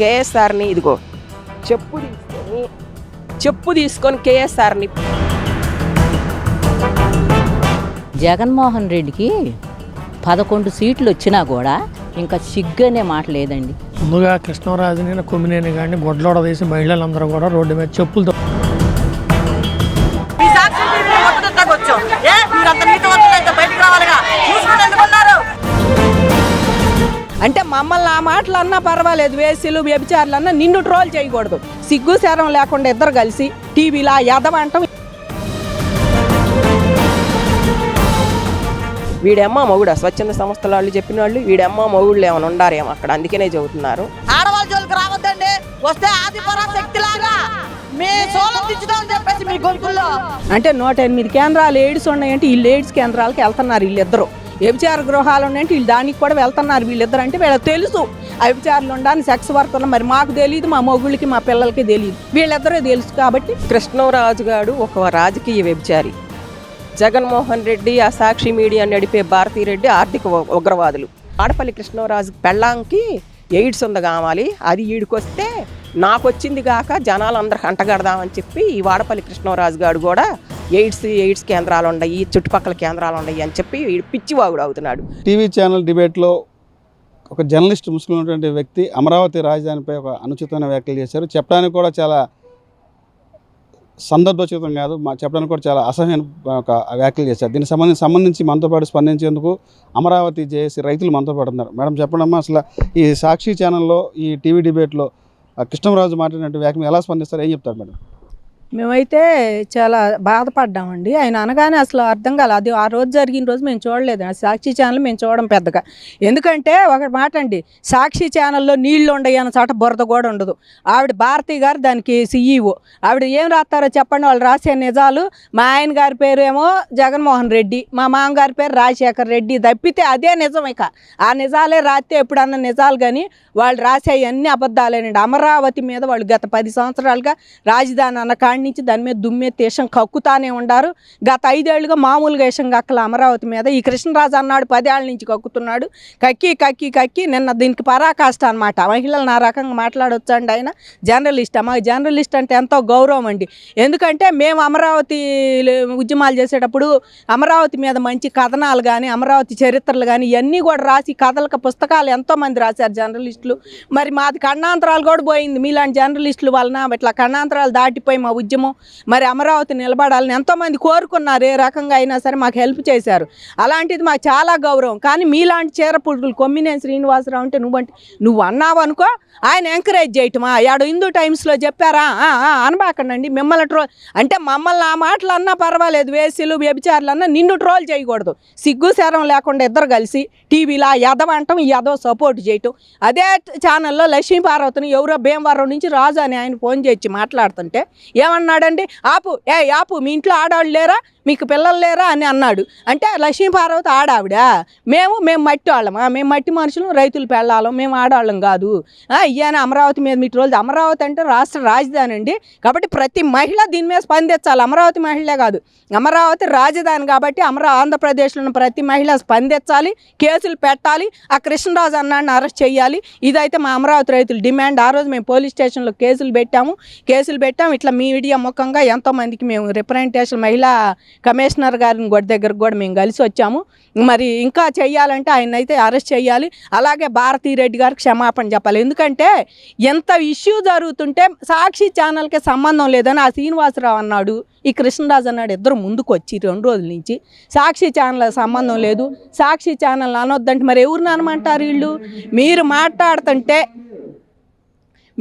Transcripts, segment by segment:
కేఎస్ఆర్ని ఇదిగో చెప్పు తీసుకొని కేఎస్ఆర్ని జగన్మోహన్ రెడ్డికి 11 సీట్లు వచ్చినా కూడా ఇంకా సిగ్గనే మాట లేదండి. ముందుగా కృష్ణరాజుని కొమ్మినేని కానీ గొడ్లోడ వేసి మహిళలందరూ కూడా రోడ్డు మీద చెప్పులతో అంటే మమ్మల్ని ఆ మాటలు అన్నా పర్వాలేదు, వేసీలు వ్యభిచారులు అన్నా నిన్ను ట్రోల్ చేయకూడదు. సిగ్గు శరం లేకుండా ఇద్దరు కలిసి టీవీలో ఎదవంటాం. వీడమ్మ మొగుడు స్వచ్ఛంద సంస్థల వాళ్ళు చెప్పిన వాళ్ళు వీడమ్మ మొగుళ్ళు ఏమైనా ఉండారేమో అక్కడ, అందుకనే చెబుతున్నారు. ఆడవాళ్ళ జోలికి రావద్దండి, వస్తే ఆదిపరాశక్తి లాగా మీ సోలం దించుదామని చెప్పేసి మీ గొంతుల్లో. అంటే 108 కేంద్రాలు ఎయిడ్స్ ఉన్నాయంటే వీళ్ళు ఎయిడ్స్ కేంద్రాలకి వెళ్తున్నారు వీళ్ళిద్దరు. వ్యభిచార గృహాలు ఉన్నాయంటే వీళ్ళు దానికి కూడా వెళ్తున్నారు వీళ్ళిద్దరు. అంటే వీళ్ళకి తెలుసు వ్యభిచారులు ఉండడానికి, సెక్స్ వర్క్ ఉన్న. మరి మాకు తెలియదు, మా మొగుళ్ళకి మా పిల్లలకి తెలియదు, వీళ్ళిద్దరూ తెలుసు. కాబట్టి కృష్ణరాజు గారు ఒక రాజకీయ వ్యభిచారి, జగన్మోహన్ రెడ్డి ఆ సాక్షి మీడియా నడిపే భారతీరెడ్డి ఆర్థిక ఉగ్రవాదులు. ఆడపల్లి కృష్ణరాజు పెళ్ళాంకి ఎయిడ్స్ ఉంది కావాలి, అది ఈడికొస్తే నాకు వచ్చింది కాక జనాలు అందరికి అంటగడదామని చెప్పి ఈ వాడపల్లి కృష్ణరాజు గారు కూడా ఎయిడ్స్ కేంద్రాలు ఉన్నాయి, చుట్టుపక్కల కేంద్రాలు ఉన్నాయి అని చెప్పి పిచ్చివాగుడు అవుతున్నాడు. టీవీ ఛానల్ డిబేట్లో ఒక జర్నలిస్ట్ ముసుగున్నటువంటి వ్యక్తి అమరావతి రాజధానిపై ఒక అనుచితమైన వ్యాఖ్యలు చేశారు. చెప్పడానికి కూడా చాలా సందర్భోచితం కాదు, చెప్పడానికి కూడా చాలా అసహ్య ఒక వ్యాఖ్యలు చేశారు. దీనికి సంబంధించి మనతో పాటు స్పందించేందుకు అమరావతి జేఏసీ రైతులు మనతో పాటు ఉన్నారు. మేడం చెప్పండమ్మా, అసలు ఈ సాక్షి ఛానల్లో ఈ టీవీ డిబేట్లో కృష్ణరాజు మాట్లాడినట్టు వ్యాఖ్య ఎలా స్పందిస్తారు, ఏం చెప్తారు మేడం? మేమైతే చాలా బాధపడ్డామండి. ఆయన అనగానే అసలు అర్థం కాలేదు. అది ఆ రోజు జరిగిన రోజు మేము చూడలేదు. సాక్షి ఛానల్ మేము చూడడం పెద్దగా. ఎందుకంటే ఒక మాట అండి, సాక్షి ఛానల్లో నీళ్లు ఉండయి అన్న చోట బురద కూడా ఉండదు. ఆవిడ భారతి గారు దానికి CEO. ఆవిడ ఏం రాస్తారో చెప్పండి, వాళ్ళు రాసే నిజాలు. మా ఆయన గారి పేరు ఏమో జగన్మోహన్ రెడ్డి, మా మామగారి పేరు రాజశేఖర్ రెడ్డి తప్పితే అదే నిజం. ఇక ఆ నిజాలే రాస్తే ఎప్పుడన్నా నిజాలు, కానీ వాళ్ళు రాసే అన్ని అబద్ధాలేనండి. అమరావతి మీద వాళ్ళు గత 10 సంవత్సరాలుగా రాజధాని అన్న కాడి నుంచి దాని మీద దుమ్మెత్తి వేషం కక్కుతానే ఉండారు. గత 5 ఏళ్ళుగా మామూలుగా వేషం కక్కల అమరావతి మీద. ఈ కృష్ణరాజు అన్నాడు 10 ఏళ్ళ నుంచి కక్కుతున్నాడు. కక్కి నిన్న దీనికి పరాకాష్ట అనమాట. మహిళలు నా రకంగా మాట్లాడొచ్చండి. ఆయన జర్నలిస్ట్. మా జర్నలిస్ట్ అంటే ఎంతో గౌరవం అండి. ఎందుకంటే మేము అమరావతి ఉద్యమాలు చేసేటప్పుడు అమరావతి మీద మంచి కథనాలు కానీ, అమరావతి చరిత్రలు కానీ ఇవన్నీ కూడా రాసి కథలకు పుస్తకాలు ఎంతోమంది రాశారు జర్నలిస్టులు. మరి మాది ఖండాంతరాలు కూడా పోయింది మీలాంటి జర్నలిస్టుల వలన. ఇట్లా ఖండాంతరాలు దాటిపోయి మా ఉద్యమం మరి అమరావతి నిలబడాలని ఎంతోమంది కోరుకున్నారు. ఏ రకంగా అయినా సరే మాకు హెల్ప్ చేశారు. అలాంటిది మాకు చాలా గౌరవం. కానీ మీలాంటి చీరపుడులు కొమ్మినేని శ్రీనివాసరావు అంటే నువ్వు అన్నావు అనుకో, ఆయన ఎంకరేజ్ చేయటమా? యాడు హిందూ టైమ్స్లో చెప్పారా అనబాకండి. మిమ్మల్ని ట్రోల్ అంటే మమ్మల్ని ఆ మాటలు అన్నా పర్వాలేదు, వేసీలు వ్యభిచారులు అన్నా నిన్ను ట్రోల్ చేయకూడదు. సిగ్గు శరం లేకుండా ఇద్దరు కలిసి టీవీలో ఎదవంటాం, ఈ ఎదవ సపోర్ట్ చేయటం. అదే ఛానల్లో లక్ష్మీపార్వతిని ఎవరో భీమవరం నుంచి రాజు అని ఆయన ఫోన్ చేసి మాట్లాడుతుంటే ఏమన్నాడండి, ఆపు మీ ఇంట్లో ఆడవాళ్ళు లేరా, మీకు పిల్లలు లేరా అని అన్నాడు. అంటే లక్ష్మీపార్వతి ఆడావిడ, మేము మట్టి వాళ్ళమా? మేము మట్టి మనుషులు, రైతులు పెళ్ళాలం, మేము ఆడవాళ్ళం కాదు. ఇయ్యాన అమరావతి మీద మీకు రోజు. అమరావతి అంటే రాష్ట్ర రాజధాని అండి. కాబట్టి ప్రతి మహిళ దీని మీద స్పందించాలి. అమరావతి మహిళలే కాదు, అమరావతి రాజధాని కాబట్టి ఆంధ్రప్రదేశ్లో ఉన్న ప్రతి మహిళ స్పందించాలి, కేసులు పెట్టాలి, ఆ కృష్ణరాజు అన్నాడిని అరెస్ట్ చేయాలి. ఇదైతే మా అమరావతి రైతులు డిమాండ్. ఆ రోజు మేము పోలీస్ స్టేషన్లో కేసులు పెట్టాము. ఇట్లా మీడియా ముఖంగా ఎంతోమందికి మేము రిప్రజెంటేషన్, మహిళా కమిషనర్ గారిని దగ్గరకు కూడా మేము కలిసి వచ్చాము. మరి ఇంకా చెయ్యాలంటే ఆయన అయితే అరెస్ట్ చేయాలి. అలాగే భారతీరెడ్డి గారికి క్షమాపణ చెప్పాలి. ఎందుకంటే ఎంత ఇష్యూ జరుగుతుంటే సాక్షి ఛానల్కి సంబంధం లేదని ఆ శ్రీనివాసరావు అన్నాడు, ఈ కృష్ణరాజు అన్నాడు. ఇద్దరు ముందుకు వచ్చి 2 రోజుల నుంచి సాక్షి ఛానల్ సంబంధం లేదు, సాక్షి ఛానల్ అనొద్దంటే మరి ఎవరిని అనమంటారు వీళ్ళు?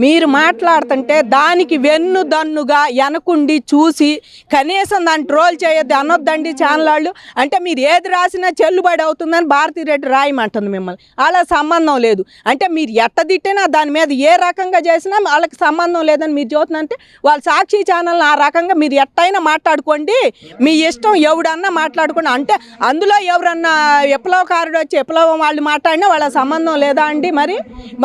మీరు మాట్లాడుతుంటే దానికి వెన్నుదన్నుగా వెనకుండి చూసి కనీసం దాన్ని ట్రోల్ చేయొద్దు, అనొద్దండి ఛానల్ వాళ్ళు. అంటే మీరు ఏది రాసినా చెల్లుబడి అవుతుందని భారతీరెడ్డి రాయమంటుంది మిమ్మల్ని. అలా సంబంధం లేదు అంటే మీరు ఎట్టదిట్టినా దాని మీద ఏ రకంగా చేసినా వాళ్ళకి సంబంధం లేదని మీరు చూస్తున్నారంటే వాళ్ళు సాక్షి ఛానల్ ఆ రకంగా మీరు ఎట్టయినా మాట్లాడుకోండి, మీ ఇష్టం, ఎవడన్నా మాట్లాడుకోండి. అంటే అందులో ఎవరన్నా విప్లవకారుడు వచ్చి విప్లవం వాళ్ళు మాట్లాడినా వాళ్ళ సంబంధం లేదా అండి?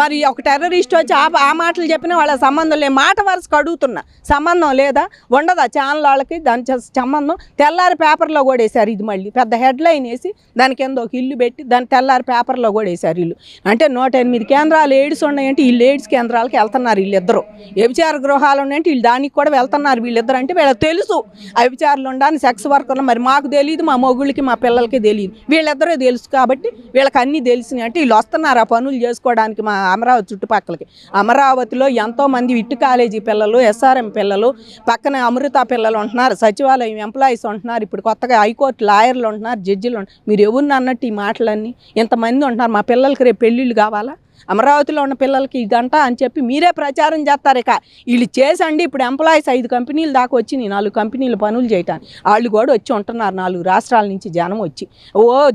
మరి ఒక టెర్రరిస్ట్ వచ్చి ఆ మాట మాటలు చెప్పినా వాళ్ళ సంబంధం లేదు. మాట వరుసకు అడుగుతున్నా, సంబంధం లేదా? ఉండదా ఛానల్ వాళ్ళకి దాని సంబంధం? తెల్లారి పేపర్లో కూడా వేశారు. ఇది మళ్ళీ పెద్ద హెడ్లైన్ వేసి దాని కింద ఒక ఇల్లు పెట్టి దాని తెల్లారి పేపర్లో కూడా వేశారు ఇల్లు. అంటే 108 కేంద్రాలు ఎయిడ్స్ ఉన్నాయంటే వీళ్ళు ఎయిడ్స్ కేంద్రాలకి వెళ్తున్నారు వీళ్ళిద్దరు. వ్యభిచార గృహాలు ఉన్నాయంటే వీళ్ళు దానికి కూడా వెళ్తున్నారు వీళ్ళిద్దరు. అంటే వీళ్ళకి తెలుసు వ్యభిచారులు ఉండడానికి, సెక్స్ వర్కర్లు. మరి మాకు తెలియదు, మా మొగుళ్ళకి మా పిల్లలకి తెలియదు, వీళ్ళిద్దరూ తెలుసు. కాబట్టి వీళ్ళకి అన్నీ తెలిసినాయి. అంటే వీళ్ళు వస్తున్నారు ఆ పనులు చేసుకోవడానికి మా అమరావతి చుట్టుపక్కలకి. అమరావతిలో ఎంతోమంది ఇట్టు కాలేజీ పిల్లలు, SRM పిల్లలు, పక్కన అమృత పిల్లలు ఉంటున్నారు, సచివాలయం ఎంప్లాయీస్ ఉంటున్నారు, ఇప్పుడు కొత్తగా హైకోర్టు లాయర్లు ఉంటున్నారు, జడ్జిలు ఉంటున్నారు. మీరు ఎవరిని అన్నట్టు ఈ మాటలన్నీ? ఎంతమంది ఉంటున్నారు? మా పిల్లలకి రేపు పెళ్ళిళ్ళు కావాలా? అమరావతిలో ఉన్న పిల్లలకి ఇదంట అని చెప్పి మీరే ప్రచారం చేస్తారు. ఇక వీళ్ళు చేసండి. ఇప్పుడు ఎంప్లాయీస్ 5 కంపెనీలు దాకా వచ్చి 4 కంపెనీలు పనులు చేయటానికి వాళ్ళు కూడా వచ్చి ఉంటున్నారు. 4 రాష్ట్రాల నుంచి జనం వచ్చి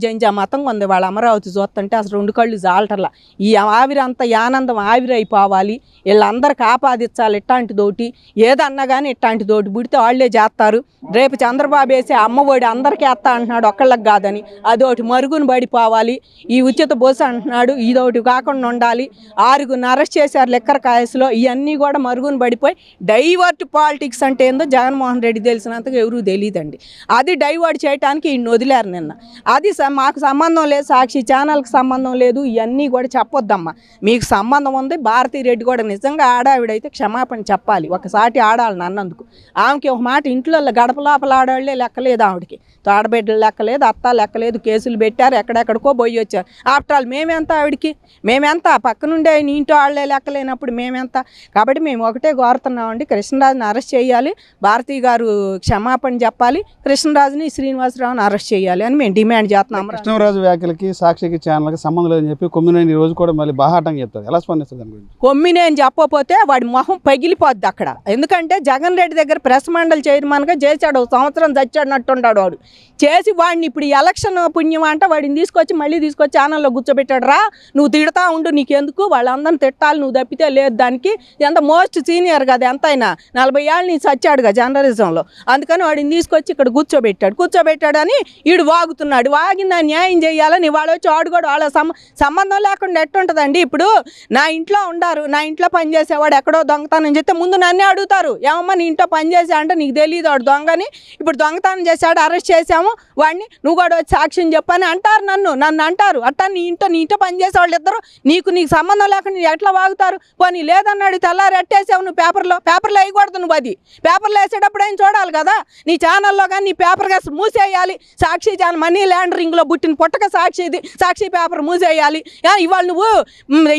జంజా మతంగా ఉంది వాళ్ళ అమరావతి చూస్తుంటే అసలు 2 కళ్ళు జాలటర్లా. ఈ ఆవిరంతా ఆనందం ఆవిరైపోవాలి, వీళ్ళందరికీ ఆపాదించాలి. ఇట్లాంటిదోటి ఏదన్నా కానీ ఇట్లాంటిదోటి పుడితే వాళ్ళే చేస్తారు. రేపు చంద్రబాబు వేసే అమ్మఒడి అందరికీ వేస్తా అంటున్నాడు, ఒక్కళ్ళకి కాదని. అదొకటి మరుగున పడిపోవాలి. ఈ ఉచిత బస్సు అంటున్నాడు, ఇదొకటి కాకుండా ఉండాలి. 6గురిని అరెస్ట్ చేశారు లిక్కర్ కేసులో. ఇవన్నీ కూడా మరుగున పడిపోయి డైవర్ట్ పాలిటిక్స్ అంటే ఏందో జగన్మోహన్ రెడ్డి తెలిసినంతగా ఎవరూ తెలియదండి. అది డైవర్ట్ చేయడానికి ఈయన వదిలేరు నిన్న. అది మాకు సంబంధం లేదు, సాక్షి ఛానల్కి సంబంధం లేదు, ఇవన్నీ కూడా చెప్పొద్దమ్మా. మీకు సంబంధం ఉంది. భారతీరెడ్డి కూడా నిజంగా ఆడావిడైతే క్షమాపణ చెప్పాలి. ఒకసారి ఆడాలని అన్నందుకు. ఆమెకి ఒక మాట ఇంట్లో గడప లోపల ఆడవాళ్లే లెక్కలేదు, ఆవిడకి తోడబిడ్డలు లెక్కలేదు, అత్త లెక్కలేదు, కేసులు పెట్టారు, ఎక్కడెక్కడికో పోయి వచ్చారు. ఆఫ్టర్ ఆల్ మేమెంత ఆవిడికి? మేమెంత? పక్కనుండే నీ ఇంట్లో వాళ్ళే లెక్కలేనప్పుడు మేమెంత? కాబట్టి మేము ఒకటే కోరుతున్నామండి, కృష్ణరాజుని అరెస్ట్ చేయాలి, భారతీ గారు క్షమాపణ చెప్పాలి, కృష్ణరాజుని శ్రీనివాసరావుని అరెస్ట్ చేయాలి అని మేము డిమాండ్ చేస్తున్నాం. కృష్ణరాజు వ్యాఖ్యలకి సాక్షికి ఛానల్కి సంబంధం లేదని చెప్పి కొమ్మినేని రోజు కూడా మళ్ళీ బాహాటంగా చెప్తారు. ఎలా స్పందిస్తుంది దాని గురించి? కొమ్మినేని చెప్పకపోతే వాడి మొహం పగిలిపోద్ది అక్కడ. ఎందుకంటే జగన్ రెడ్డి దగ్గర ప్రెస్ మండలి చైర్మన్గా చేశాడు, 1 సంవత్సరం చచ్చాడనట్టున్నాడు వాడు. చేసి వాడిని ఇప్పుడు ఎలక్షన్ పుణ్యం అంట వాడిని తీసుకొచ్చి మళ్ళీ తీసుకొచ్చి ఛానల్లో కూర్చోబెట్టాడు. రా నువ్వు తిడతా ఉండు, నీకెందుకు? వాళ్ళందరిని తిట్టాలి, నువ్వు తప్పితే లేదు. దానికి ఎంత మోస్ట్ సీనియర్ కదా, ఎంతైనా 40 ఏళ్ళు నీ చచ్చాడుగా జర్నలిజంలో. అందుకని వాడిని తీసుకొచ్చి ఇక్కడ కూర్చోబెట్టాడని వీడు వాగుతున్నాడు. వాగిందా న్యాయం చేయాలని వాడు వచ్చి వాడు కూడా వాళ్ళ సంబంధం లేకుండా ఎట్టుంటుందండి? ఇప్పుడు నా ఇంట్లో ఉండారు, నా ఇంట్లో పనిచేసేవాడు ఎక్కడో దొంగతనం చేస్తే ముందు నన్నే అడుగుతారు, ఏమమ్మా నీ ఇంట్లో పనిచేసా అంటే నీకు తెలియదు వాడు దొంగని, ఇప్పుడు దొంగతనం చేశాడు అరెస్ట్ చేసాము వాడిని, నువ్వు కూడా వచ్చి సాక్ష్యం చెప్పని అంటారు. నన్ను అంటారు. అట్టా నీ ఇంట్లో పనిచేసే వాళ్ళు ఇద్దరు నీకు సంబంధం లేకుండా ఎట్లా వాగుతారు? పోనీ లేదన్నాడు తెల్లారి ఎట్టేసావు నువ్వు పేపర్లో వేయకూడదు. నువ్వు అది పేపర్లో వేసేటప్పుడు ఏం చూడాలి కదా, నీ ఛానల్లో కానీ నీ పేపర్గా మూసేయాలి. సాక్షి ఛానల్ మనీ ల్యాండరింగ్లో పుట్టిన పుట్టక సాక్షి పేపర్ మూసేయాలి. ఇవాళ నువ్వు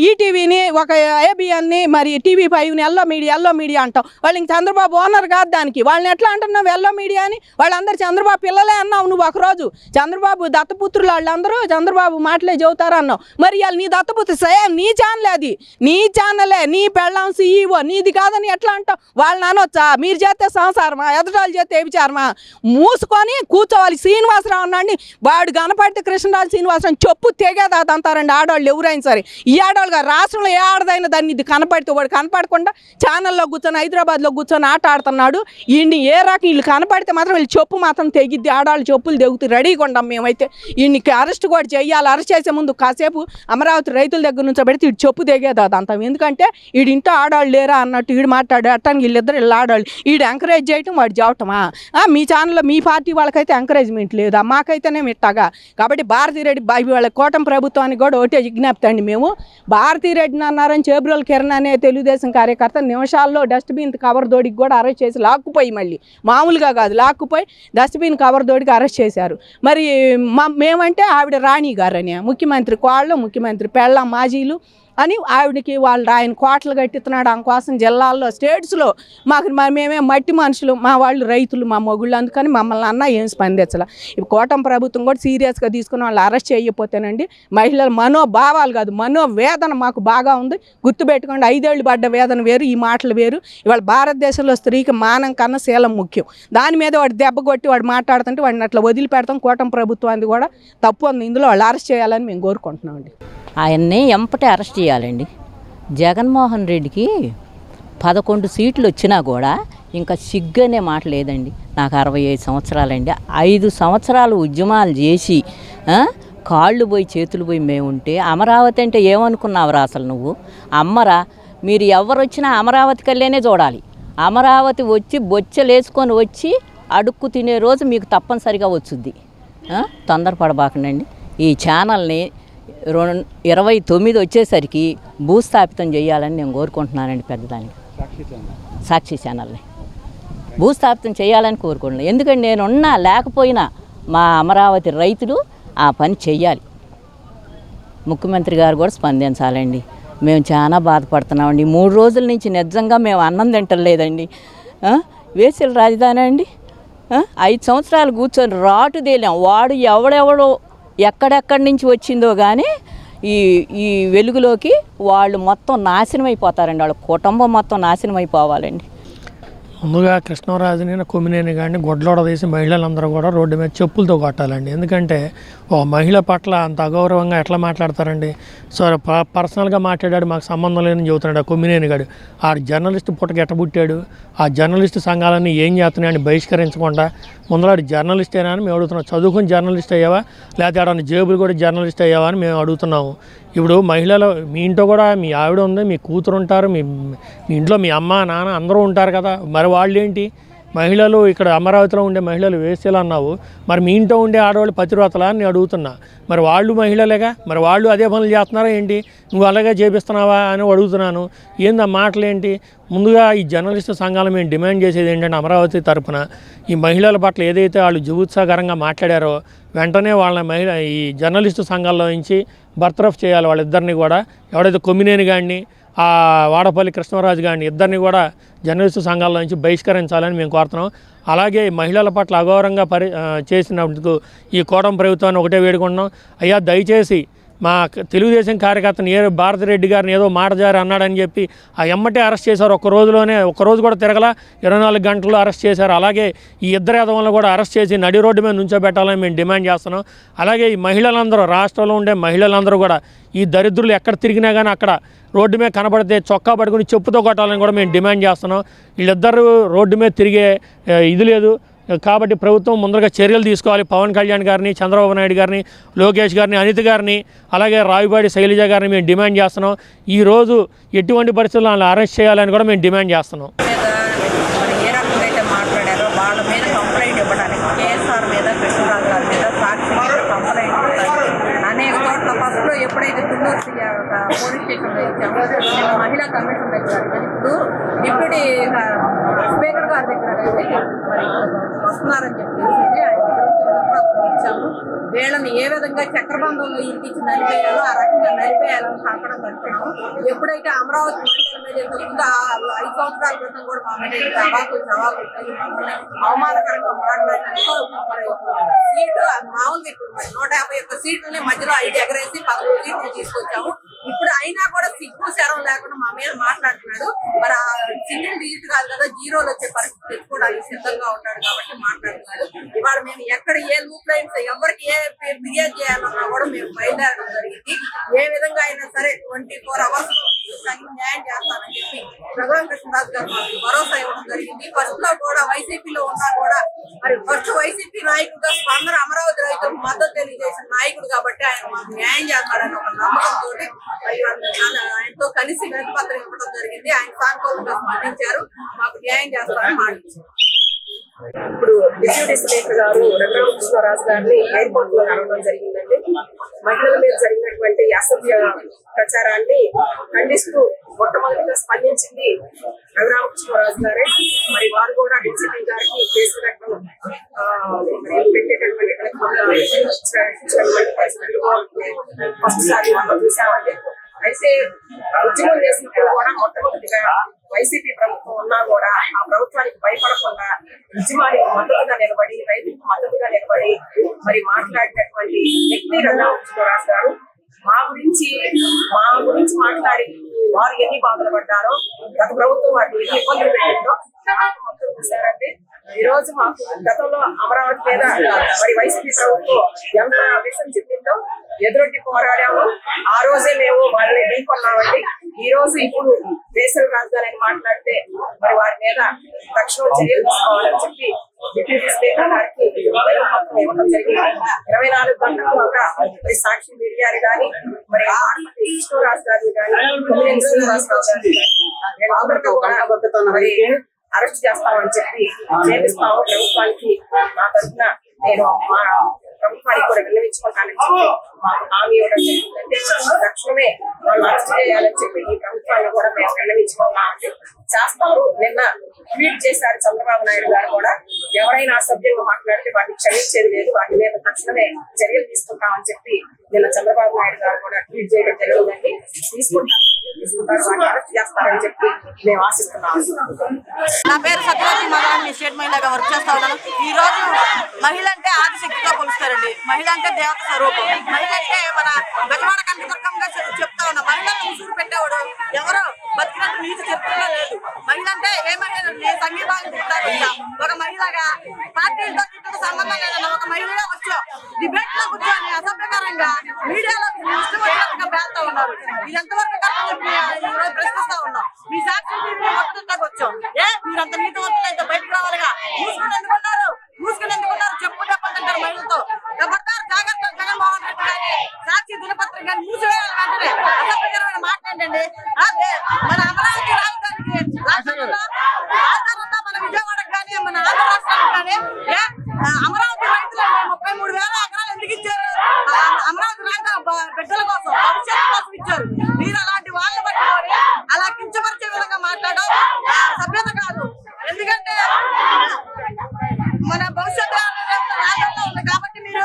ఈటీవీని, ఒక ABNని, మరి TV5ని ఎల్లో మీడియా అంటావు. వాళ్ళు ఇంక చంద్రబాబు ఓనర్ కాదు దానికి. వాళ్ళని ఎట్లా అంటున్నావు ఎల్లో మీడియా అని? వాళ్ళందరూ చంద్రబాబు పిల్లలే అన్నావు నువ్వు. ఒకరోజు చంద్రబాబు దత్తపుత్రులు వాళ్ళందరూ చంద్రబాబు మాటలే చెబుతారు అన్నావు. మరి వాళ్ళు నీ దత్తపుత్రు సేమ్ నీ ఛానలే, అది నీ ఛానలే, నీ పెళ్ళాం CEO నీది కాదని ఎట్లా అంటావు? వాళ్ళని అనొచ్చా? మీరు చేస్తే సంసారమా, ఎదుటాలు చేస్తే వ్యభిచారమా? మూసుకొని కూర్చోవాలి. శ్రీనివాసరావు అన్నాడిని వాడు కనపడితే కృష్ణరాజు శ్రీనివాసరావు చెప్పు తెగేదా అంటారండి ఆడవాళ్ళు ఎవరైనా సరే. ఈ ఆడవాళ్ళుగా రాష్ట్రంలో ఏ ఆడదైనా దాన్ని ఇది కనపడితే వాడు కనపడకుండా ఛానల్లో కూర్చొని హైదరాబాద్లో కూర్చొని ఆట ఆడుతున్నాడు. వీడిని ఏ రకం వీళ్ళు కనపడితే మాత్రం వీళ్ళు చెప్పు మాత్రం తెగిద్ది. ఆడవాళ్ళు చెప్పులు తెగుతాయి. రెడీగా ఉండం మేమైతే. వీడికి అరెస్ట్ కూడా చేయాలి. అరెస్ట్ చేసే ముందు కాసేపు అమరావతి రైతుల దగ్గర నుంచి పెడితే వీడు చెప్పు తెగేది అదంతా. ఎందుకంటే వీడి ఇంట్లో ఆడవాళ్ళు లేరా అన్నట్టు వీడు మాట్లాడు అట్టానికి వీళ్ళిద్దరు వీళ్ళు ఆడవాళ్ళు. వీడు ఎంకరేజ్ చేయటం వాడు చెప్పటమా? మీ ఛానల్లో మీ పార్టీ వాళ్ళకైతే ఎంకరేజ్మెంట్ లేదా, మాకైతేనే ఇట్టాగా. కాబట్టి భారతీరెడ్డి వాళ్ళ కూటమి ప్రభుత్వానికి కూడా ఒకటే విజ్ఞప్తి అండి. మేము భారతీరెడ్డిని అన్నారని చేబ్రోల్ కిరణ్ అనే తెలుగుదేశం కార్యకర్త నిమిషాల్లో డస్ట్బిన్ కవర్ దోడికి కూడా అరెస్ట్ చేసి లాక్కుపోయి, మళ్ళీ మామూలుగా కాదు లాక్కుపోయి డస్ట్బిన్ కవర్ దోడికి అరెస్ట్ చేశారు. మరి మేమంటే ఆవిడ రాణి గారని ముఖ్యమంత్రి కోళ్ళు, ముఖ్యమంత్రి పెళ్ళ మాజీలు అని ఆవిడకి ఆయన కోటలు కట్టిస్తున్నాడు. అందుకోసం జిల్లాల్లో స్టేట్స్లో మేమే మట్టి మనుషులు, మా వాళ్ళు రైతులు, మా మొగుళ్ళు. అందుకని మమ్మల్ని అన్న ఏం స్పందించాల. ఇప్పుడు కూటమి ప్రభుత్వం కూడా సీరియస్గా తీసుకుని వాళ్ళు అరెస్ట్ చేయకపోతేనండి మహిళల మనోభావాలు కాదు మనోవేదన మాకు బాగా ఉంది. గుర్తుపెట్టుకోండి, 5 ఏళ్ళు పడ్డ వేదన వేరు, ఈ మాటలు వేరు. ఇవాళ భారతదేశంలో స్త్రీకి మానం కన్నా శీలం ముఖ్యం. దాని మీద వాడు దెబ్బ కొట్టి వాడు మాట్లాడుతుంటే వాడిని అట్లా వదిలిపెడతాం. కూటమి ప్రభుత్వానికి కూడా తప్పు ఉంది. ఇందులో వాళ్ళు అరెస్ట్ చేయాలని మేము కోరుకుంటున్నామండి. ఆయన్ని ఎంపటే అరెస్ట్ చేయాలండి. జగన్మోహన్ రెడ్డికి 11 సీట్లు వచ్చినా కూడా ఇంకా సిగ్గనే మాట లేదండి. నాకు 65 సంవత్సరాలండి. 5 సంవత్సరాలు ఉద్యమాలు చేసి కాళ్ళు పోయి చేతులు పోయి మేముంటే అమరావతి అంటే ఏమనుకున్నావురా అసలు నువ్వు? అమ్మరా మీరు ఎవరు వచ్చినా అమరావతి కల్లేనే చూడాలి. అమరావతి వచ్చి బొచ్చలేసుకొని వచ్చి అడుక్కు తినే రోజు మీకు తప్పనిసరిగా వచ్చుద్ది. తొందరపడబాకండి. ఈ ఛానల్ని 29 వచ్చేసరికి భూస్థాపితం చేయాలని నేను కోరుకుంటున్నానండి. పెద్దదాన్ని సాక్షి ఛానల్ని భూస్థాపితం చేయాలని కోరుకుంటున్నాను. ఎందుకంటే నేనున్నా లేకపోయినా మా అమరావతి రైతులు ఆ పని చెయ్యాలి. ముఖ్యమంత్రి గారు కూడా స్పందించాలండి. మేము చాలా బాధపడుతున్నామండి. 3 రోజుల నుంచి నిజంగా మేము అన్నం తింటలేదండి. వేసల రాజధాని అండి 5 సంవత్సరాలు కూర్చొని రాటు తేలాం. వాడు ఎవడెవడో ఎక్కడెక్కడి నుంచి వచ్చిందో కానీ ఈ వెలుగులోకి వాళ్ళు మొత్తం నాశనం అయిపోతారండి. వాళ్ళ కుటుంబం మొత్తం నాశనం అయిపోవాలండి. ముందుగా కృష్ణరాజుని కొమ్మినేని కానీ గొడ్లోడ తీసి మహిళలందరూ కూడా రోడ్డు మీద చెప్పులతో కొట్టాలండి. ఎందుకంటే ఒక మహిళ పట్ల అంత అగౌరవంగా ఎట్లా మాట్లాడతారండి. సో పర్సనల్గా మాట్లాడాడు, మాకు సంబంధం లేదని చెబుతున్నాడు ఆ కొమ్మినేని గారు. ఆ జర్నలిస్ట్ పుట్టకి ఎట్టబుట్టాడు, ఆ జర్నలిస్ట్ సంఘాలన్నీ ఏం చేస్తున్నాయని బహిష్కరించకుండా ముందర జర్నలిస్టేనా అని మేము అడుగుతున్నాం. చదువుకుని జర్నలిస్ట్ అయ్యావా, లేకపోతే ఆడ జేబులు కూడా జర్నలిస్ట్ అయ్యావా అని మేము అడుగుతున్నాము. ఇప్పుడు మహిళలు మీ ఇంట్లో కూడా మీ ఆవిడ ఉంది, మీ కూతురు ఉంటారు, మీ ఇంట్లో మీ అమ్మ నాన్న అందరూ ఉంటారు కదా. మరి వాళ్ళు ఏంటి మహిళలు ఇక్కడ అమరావతిలో ఉండే మహిళలు వేసేలా అన్నావు, మరి మీ ఇంట్లో ఉండే ఆడవాళ్ళు పతివ్రతలా అని నేను అడుగుతున్నా. మరి వాళ్ళు మహిళలేగా, మరి వాళ్ళు అదే పనులు చేస్తున్నారా ఏంటి, నువ్వు అలాగే చేపిస్తున్నావా అని అడుగుతున్నాను. ఏంది ఆ మాటలు ఏంటి? ముందుగా ఈ జర్నలిస్టు సంఘాలు మేము డిమాండ్ చేసేది ఏంటంటే అమరావతి తరపున ఈ మహిళల పట్ల ఏదైతే వాళ్ళు జుగుత్సాకరంగా మాట్లాడారో వెంటనే వాళ్ళ ఈ జర్నలిస్టు సంఘాల్లో నుంచి బర్తరఫ్ చేయాలి వాళ్ళిద్దరిని కూడా. ఎవడైతే కొమ్మినేని గారిని వాడపల్లి కృష్ణరాజు గారిని ఇద్దరిని కూడా జర్నలిస్టు సంఘాల నుంచి బహిష్కరించాలని మేము కోరుతున్నాం. అలాగే మహిళల పట్ల అగౌరవంగా చేసినందుకు ఈ కూటమి ప్రభుత్వాన్ని ఒకటే వేడుకుంటున్నాం. అయ్యా దయచేసి మా తెలుగుదేశం కార్యకర్తని భారతిరెడ్డి గారిని ఏదో మాట జారి అన్నాడని చెప్పి ఆ ఎమ్మటే అరెస్ట్ చేశారు. ఒక్కరోజు కూడా తిరగల, 24 గంటలు అరెస్ట్ చేశారు. అలాగే ఈ ఇద్దరు యాదవులను కూడా అరెస్ట్ చేసి నడి రోడ్డు మీద నుంచోబెట్టాలని మేము డిమాండ్ చేస్తున్నాం. అలాగే ఈ మహిళలందరూ, రాష్ట్రంలో ఉండే మహిళలందరూ కూడా ఈ దరిద్రులు ఎక్కడ తిరిగినా కానీ అక్కడ రోడ్డు మీద కనబడితే చొక్కా పట్టుకుని చెప్పుతో కొట్టాలని కూడా మేము డిమాండ్ చేస్తున్నాం. వీళ్ళిద్దరూ రోడ్డు మీద తిరిగే ఇది లేదు కాబట్టి ప్రభుత్వం ముందరగా చర్యలు తీసుకోవాలి. పవన్ కళ్యాణ్ గారిని, చంద్రబాబు నాయుడు గారిని, లోకేష్ గారిని, అనిత గారిని, అలాగే రావిపాడి శైలజ గారిని మేము డిమాండ్ చేస్తున్నాం. ఈరోజు ఎటువంటి పరిస్థితుల్లో వాళ్ళని అరెస్ట్ చేయాలని కూడా మేము డిమాండ్ చేస్తున్నాం. ఏ రకంగా అయితే మాట్లాడారో వాళ్ళ మీద కంప్లైంట్ ఇవ్వడానికి కేఎస్ఆర్ మీద, కృష్ణరాజు గారి మీద, సాక్షి మీద కంప్లైంట్ అనేక చోట్ల ఫస్ట్లో ఎప్పుడైతే తుళ్ళూరు పోలీస్ స్టేషన్లో ఇచ్చామో నేను మహిళా కమిషన్ దగ్గర ఇప్పుడు డిప్యూటీ స్పీకర్ గారి దగ్గర అయితే మరి వస్తున్నారని చెప్పేసి ఆయన ఇచ్చాము. వీళ్ళని ఏ విధంగా చక్రబంధంలో ఇరికించి నలిపేయాలో ఆ రకంగా నలిపేయాలని కాకడం కట్టుకున్నాము. ఎప్పుడైతే అమరావతి మహిళల మీద ఎదుగుతుందో 5 సంవత్సరాల క్రితం కూడా మా మీద జవాబు అవమానకరంగా మాట్లాడినందుకు సీటు మామూలుగా ఇప్పుడు 151 సీట్లని మధ్యలో 5 ఎగరేసి 11 సీట్లు తీసుకొచ్చాము. ఇప్పుడు అయినా కూడా సిగ్గు శరం లేకుండా మా మీద మాట్లాడుతున్నాడు. మరి ఆ సింగిల్ డిజిట్ కాదు కదా, జీరోలు వచ్చే పరిస్థితి తెచ్చుకోవడానికి సిద్ధంగా ఉంటాడు కాబట్టి మాట్లాడుతున్నాడు. ఇవాళ మేము ఎక్కడ ఏ లూప్ లైన్స్ ఎవరికి ఏ ఫిర్యాదు చేయాలన్నా కూడా మేము బయలుదేరడం జరిగింది. ఏ విధంగా అయినా సరే 24 hours న్యాయం చేస్తానని చెప్పి రఘురామ కృష్ణరాజు గారు మాకు భరోసా ఇవ్వడం జరిగింది. ఫస్ట్ లో కూడా వైసీపీలో ఉన్నా కూడా మరి ఫస్ట్ వైసీపీ నాయకుడుగా స్పందన అమరావతి రైతులకు మద్దతు తెలియజేసిన నాయకుడు కాబట్టి ఆయన మాకు న్యాయం చేస్తాడని ఒక నమ్మకంతో మరి ఆయనతో కలిసి వినతిపత్రం ఇవ్వడం జరిగింది. ఆయన సానుకూలంగా స్పందించారు, మాకు న్యాయం చేస్తారని మాట్లాడారు. ఇప్పుడు డిప్యూటీ స్పీకర్ గారు రఘురామ కృష్ణరాజు గారిని ఎయిర్పోర్ట్ లో కలవడం జరిగిందండి. మహిళల మీద జరిగినటువంటి అసభ్య ప్రచారాన్ని ఖండిస్తూ మొట్టమొదటిగా స్పందించింది రఘురామ కృష్ణరాజు గారే. మరి వారు కూడా డీజీపీ గారికి కేసు కట్టడం పెట్టేటటువంటి ఫస్ట్ సారి మనం చూసామండి. అయితే ఉద్యమం చేసినప్పుడు కూడా మొట్టమొదటిగా వైసీపీ ప్రభుత్వం ఉన్నా కూడా ఆ ప్రభుత్వానికి భయపడకుండా ఉద్యమానికి మద్దతుగా నిలబడి, రైతులకు మద్దతుగా నిలబడి మరి మాట్లాడినటువంటి వ్యక్తి రఘురామ కృష్ణరాజు గారు. మా గురించి మాట్లాడి వారు ఎన్ని బాధలు పడ్డారో, గత ప్రభుత్వం వారిని ఎన్ని ఇబ్బందులు పెట్టిందో మొత్తం చూశారండి. ఈ రోజు మాకు గతంలో అమరావతి మీద మరి వైసీపీ ప్రభుత్వం ఎంత విషయం చెప్పిందో ఎదురొడ్డి పోరాడాము. ఆ రోజే మేము వాళ్ళని ఢీకొన్నామండి. ఈ రోజు ఇప్పుడు వేసవి రాజధాని మాట్లాడితే మరి వారి మీద తక్షణం చర్యలు తీసుకోవాలని చెప్పి డిప్యూటీ స్పీకర్ గారికి మొత్తం ఇవ్వడం జరిగింది. 24 గంటలు కూడా మరి సాక్షి మీడియాని కానీ మరి ఆడపల్లి కృష్ణరాజు గారు కానీ కొమ్మినేని శ్రీనివాసరావు గారు వీళ్ళందరికీ కూడా మరి అరెస్ట్ చేస్తామని చెప్పి చేపిస్తాము. ప్రభుత్వానికి నా తరఫున నేను మా ప్రభుత్వానికి కూడా విన్నవించుకుంటానని చెప్పి మాకు హామీ ఇవ్వడం జరిగిందంటే తక్షణమే వాళ్ళు అరెస్ట్ చేయాలని చెప్పి ఈ ప్రభుత్వాన్ని కూడా మేము విన్నవించుకుంటామని చేస్తారు. నిన్న ట్వీట్ చేశారు చంద్రబాబు నాయుడు గారు కూడా, ఎవరైనా అసభ్యంగా మాట్లాడితే వాటిని క్షమించేది లేదు, వాటి మీద తక్షణమే చర్యలు తీసుకుంటామని చెప్పి నిన్న చంద్రబాబు నాయుడు గారు కూడా ట్వీట్ చేయడం జరిగిందండి. తీసుకుంటారు, వాటిని అరెస్ట్ చేస్తారని చెప్పి మేము ఆశిస్తున్నాము. నా పేరు సత్యవతి మగాన్ని స్టేట్ మహిళగా వర్క్ చేస్తా ఉన్నాను. ఈ రోజు మహిళ అంటే ఆదిశక్తిగా కొలుస్తారండి. మహిళ అంటే దేవత స్వరూపం. మహిళ అంటే మన గజవాడ కనకదుర్గంగా చెప్తా ఉన్నాం. మహిళలను ఉసురు పెట్టేవాడు ఎవరో బతికినట్టు నీతి చెప్తున్నా లేదు. మహిళ అంటే ఏ మహిళ సంగీతాలు చెప్తారు. ఒక మహిళగా పార్టీలతో సంబంధం లేదన్న ఒక మహిళగా వచ్చాం. డిబేట్ లో కూర్చొని అసభ్యకరంగా మీడియాలో ఇష్టమైనట్టుగా పేరుతా ఉన్నారు. ఇది ఎంతవరకు కరెక్ట్ చెప్పి ప్రశ్నిస్తా ఉన్నాం. మీ సాక్షి మొట్టకు వచ్చాం. మీరంత నీతివంతులు అయితే బయటకు రావాలిగా. మూసుకుని ఎందుకున్నారు చెప్పు చెప్పంటారు మహిళలతో. ఖబర్దార్ జాగ్రత్త. జగన్మోహన్ రెడ్డి గారి సాక్షి దినపత్రిక కానీ మూసివేయాలి. వెంటనే అసభ్యకరమైన మాట్లాడండి. మన అమరావతి రాజధానికి రాజధానున్నా మన విజయవాడకు కానీ మన ఆంధ్ర రాష్ట్రానికి కానీ అమరావతి రైతులు 33,000 ఎకరాలు ఎందుకు ఇచ్చారు? అమరావతి రాజధాని బిడ్డల కోసం, భవిష్యత్తు కోసం ఇచ్చారు. మీరు అలాంటి వాళ్ళని పట్టుకొని అలా కించపరిచే విధంగా మాట్లాడడం సభ్యత కాదు. ఎందుకంటే మన భవిష్యత్తు రాజ్యంలో ఉంది కాబట్టి మీరు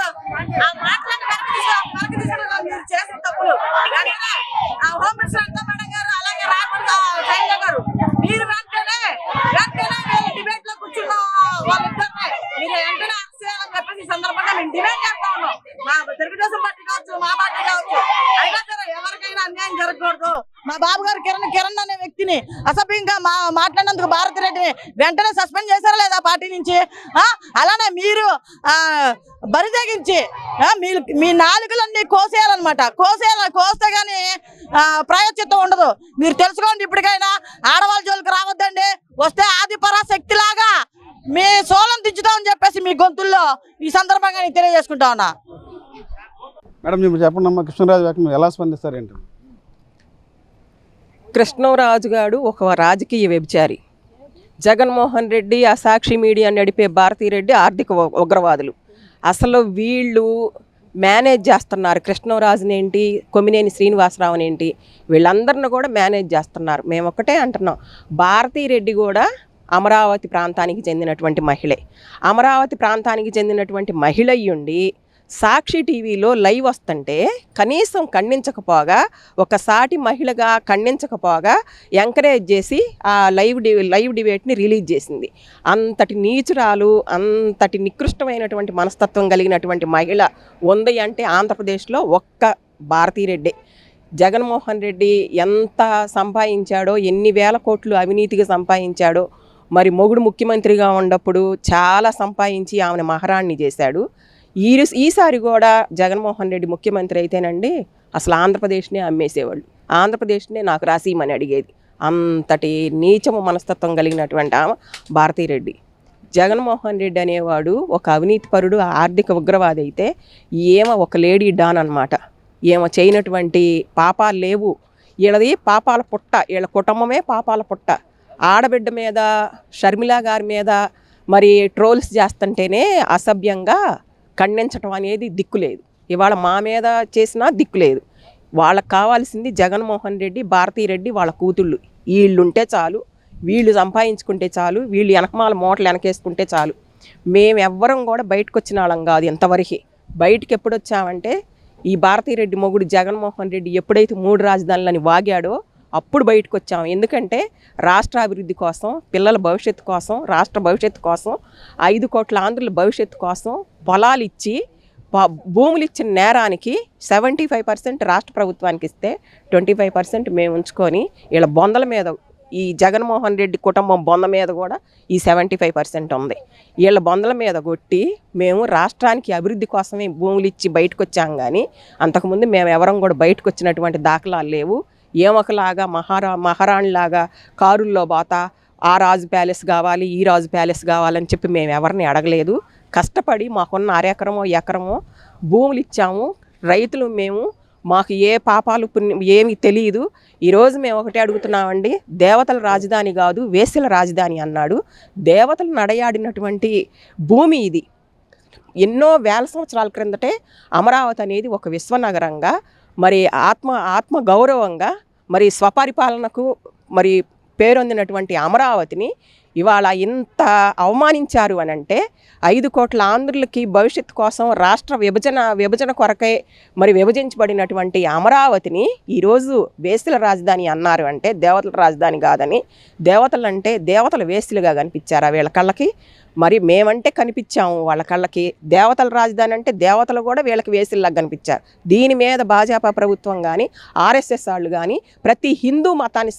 ఆ మాటలను వెనక్కి తీసుకుని మీరు చేసిన తప్పులు. హోమ్ మినిస్టర్ అంతా మేడం గారు, అలాగే రాకుండా శైలజ గారు, మీరు వెంటనే వీళ్ళు డిబేట్ లో కూర్చున్న వాళ్ళిద్దరినే మీరు వెంటనే అరెస్ట్ చేయాలని చెప్పేసి ఈ సందర్భంగా మేము డిమాండ్ చేస్తా ఉన్నాం. మా తెలుగుదేశం పార్టీ కావచ్చు, మా పార్టీ కావచ్చు, అయినా సరే ఎవరికైనా అన్యాయం జరగకూడదు. మా బాబు గారు కిరణ్ అనే వ్యక్తిని అసభ్యంగా మాట్లాడినందుకు భారతిరెడ్డిని వెంటనే సస్పెండ్ చేశారా లేదా పార్టీ నుంచి? అలానే మీరు బరితెగించి మీ నాలుగులన్నీ కోసేయాలన్నమాట. కోస్తే గానీ ప్రాయశ్చిత్తం ఉండదు. మీరు తెలుసుకోండి. ఇప్పటికైనా ఆడవాళ్ళ జోలికి రావద్దండి. వస్తే ఆదిపరాశక్తి లాగా మీ సోలం దించుతామని చెప్పేసి మీ గొంతుల్లో ఈ సందర్భంగా నేను తెలియజేసుకుంటా ఉన్నా. మేడం ఇప్పుడు చెప్పండి అమ్మా, కృష్ణరాజు వ్యాఖ్యలు ఎలా స్పందిస్తారు ఏంటి? కృష్ణరాజు గారు ఒక రాజకీయ వ్యభిచారి. జగన్మోహన్ రెడ్డి, ఆ సాక్షి మీడియా నడిపే భారతీరెడ్డి ఆర్థిక ఉగ్రవాదులు. అసలు వీళ్ళు మేనేజ్ చేస్తున్నారు. కృష్ణరాజుని ఏంటి, కొమ్మినేని శ్రీనివాసరావుని ఏంటి, వీళ్ళందరిని కూడా మేనేజ్ చేస్తున్నారు. మేము ఒకటే అంటున్నాం, భారతీరెడ్డి కూడా అమరావతి ప్రాంతానికి చెందినటువంటి మహిళే. అమరావతి ప్రాంతానికి చెందినటువంటి మహిళ అయ్యుండి సాక్షి టీవీలో లైవ్ వస్తుంటే కనీసం ఖండించకపోగా, ఒక సాటి మహిళగా ఖండించకపోగా ఎంకరేజ్ చేసి ఆ లైవ్ డిబేట్ని రిలీజ్ చేసింది. అంతటి నీచురాలు, అంతటి నికృష్టమైనటువంటి మనస్తత్వం కలిగినటువంటి మహిళ ఉంది అంటే ఆంధ్రప్రదేశ్లో ఒక్క భారతీరెడ్డి. జగన్మోహన్ రెడ్డి ఎంత సంపాదించాడో, ఎన్ని వేల కోట్లు అవినీతిగా సంపాదించాడో, మరి మొగుడు ముఖ్యమంత్రిగా ఉన్నప్పుడు చాలా సంపాదించి ఆమెను మహారాణి చేశాడు. ఈసారి కూడా జగన్మోహన్ రెడ్డి ముఖ్యమంత్రి అయితేనండి అసలు ఆంధ్రప్రదేశ్నే అమ్మేసేవాళ్ళు. ఆంధ్రప్రదేశ్నే నాకు రాసిమని అడిగేది. అంతటి నీచము మనస్తత్వం కలిగినటువంటి ఆమె భారతీరెడ్డి. జగన్మోహన్ రెడ్డి అనేవాడు ఒక అవినీతిపరుడు, ఆర్థిక ఉగ్రవాది అయితే ఏమో ఒక లేడీ డాన్ అనమాట. ఏమో చేయనటువంటి పాపాలు లేవు. వీళ్ళది పాపాల పుట్ట, వీళ్ళ కుటుంబమే పాపాల పుట్ట. ఆడబిడ్డ మీద, షర్మిల గారి మీద మరి ట్రోల్స్ చేస్తుంటేనే అసభ్యంగా ఖండించడం అనేది దిక్కులేదు. ఇవాళ మా మీద చేసినా దిక్కులేదు. వాళ్ళకి కావాల్సింది జగన్మోహన్ రెడ్డి, భారతీరెడ్డి, వాళ్ళ కూతుళ్ళు. వీళ్ళుంటే చాలు, వీళ్ళు సంపాదించుకుంటే చాలు, వీళ్ళు వెనకమాల మూటలు వెనకేసుకుంటే చాలు. మేమెవ్వరం కూడా బయటకు వచ్చిన వాళ్ళం కాదు ఇంతవరకు. బయటకు ఎప్పుడు వచ్చామంటే ఈ భారతీరెడ్డి మొగుడు జగన్మోహన్ రెడ్డి ఎప్పుడైతే 3 రాజధానులని వాగాడో అప్పుడు బయటకు వచ్చాము. ఎందుకంటే రాష్ట్ర అభివృద్ధి కోసం, పిల్లల భవిష్యత్తు కోసం, రాష్ట్ర భవిష్యత్తు కోసం, 5 కోట్ల ఆంధ్రుల భవిష్యత్తు కోసం పొలాలు ఇచ్చి భూములు ఇచ్చిన నేరానికి 75% రాష్ట్ర ప్రభుత్వానికి ఇస్తే 25% మేము ఉంచుకొని వీళ్ళ బొందల మీద, ఈ జగన్మోహన్ రెడ్డి కుటుంబం బొంద మీద కూడా ఈ 75% ఉంది. వీళ్ళ బొందల మీద కొట్టి మేము రాష్ట్రానికి అభివృద్ధి కోసమే భూములు ఇచ్చి బయటకు వచ్చాం. కానీ అంతకుముందు మేము ఎవరం కూడా బయటకు వచ్చినటువంటి దాఖలాలు లేవు. ఏమొకలాగా మహారాణిలాగా కారుల్లో పోతా ఆ రాజు ప్యాలెస్ కావాలి, ఈ రాజు ప్యాలెస్ కావాలని చెప్పి మేము ఎవరిని అడగలేదు. కష్టపడి మాకున్న అరెకరమో ఎకరమో భూములు ఇచ్చాము. రైతులు మేము, మాకు ఏ పాపాలు పుణ్యం ఏమీ తెలియదు. ఈరోజు మేము ఒకటే అడుగుతున్నామండి, దేవతల రాజధాని కాదు వేశ్యల రాజధాని అన్నాడు. దేవతలు నడయాడినటువంటి భూమి ఇది. ఎన్నో వేల సంవత్సరాల క్రిందటే అమరావతి అనేది ఒక విశ్వనగరంగా, మరి ఆత్మ గౌరవంగా, మరి స్వపరిపాలనకు మరి పేరొందినటువంటి అమరావతిని ఇవాళ ఇంత అవమానించారు అని అంటే 5 కోట్ల ఆంధ్రులకి భవిష్యత్తు కోసం రాష్ట్ర విభజన కొరకై మరి విభజించబడినటువంటి అమరావతిని ఈరోజు వేశ్యల రాజధాని అన్నారు అంటే దేవతల రాజధాని కాదని, దేవతలంటే దేవతల వేశ్యలుగా కనిపించారా వీళ్ళ కళ్ళకి? మరి మేమంటే కనిపించాము వాళ్ళ కళ్ళకి. దేవతల రాజధాని అంటే దేవతలు కూడా వీళ్ళకి వేసిల్లాగా కనిపించారు. దీని మీద భాజపా ప్రభుత్వం కానీ ఆర్ఎస్ఎస్ వాళ్ళు కానీ ప్రతి హిందూ మతాన్ని